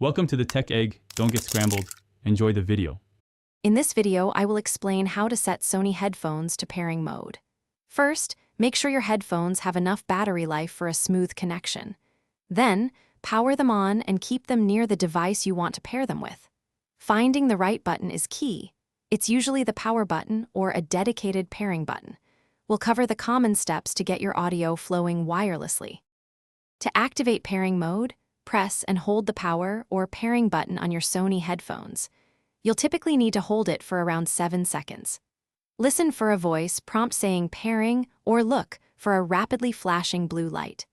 Welcome to the Tech Egg. Don't get scrambled. Enjoy the video. In this video, I will explain how to set Sony headphones to pairing mode. First, make sure your headphones have enough battery life for a smooth connection. Then, power them on and keep them near the device you want to pair them with. Finding the right button is key. It's usually the power button or a dedicated pairing button. We'll cover the common steps to get your audio flowing wirelessly. To activate pairing mode, press and hold the power or pairing button on your Sony headphones. You'll typically need to hold it for around 7 seconds. Listen for a voice prompt saying pairing or look for a rapidly flashing blue light.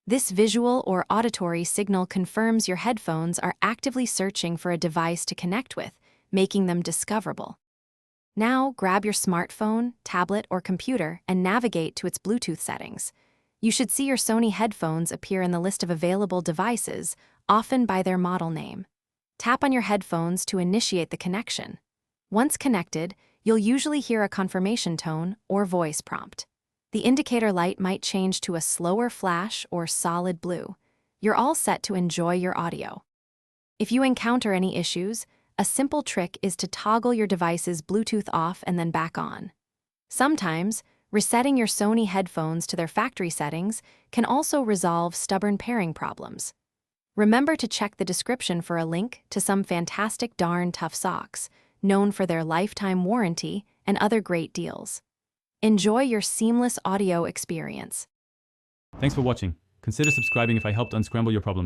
This visual or auditory signal confirms your headphones are actively searching for a device to connect with, making them discoverable. Now, grab your smartphone, tablet, or computer and navigate to its Bluetooth settings. You should see your Sony headphones appear in the list of available devices, often by their model name. Tap on your headphones to initiate the connection. Once connected, you'll usually hear a confirmation tone or voice prompt. The indicator light might change to a slower flash or solid blue. You're all set to enjoy your audio. If you encounter any issues, a simple trick is to toggle your device's Bluetooth off and then back on. Sometimes, resetting your Sony headphones to their factory settings can also resolve stubborn pairing problems. Remember to check the description for a link to some fantastic darn tough socks, known for their lifetime warranty and other great deals. Enjoy your seamless audio experience. Thanks for watching. Consider subscribing if I helped unscramble your problems.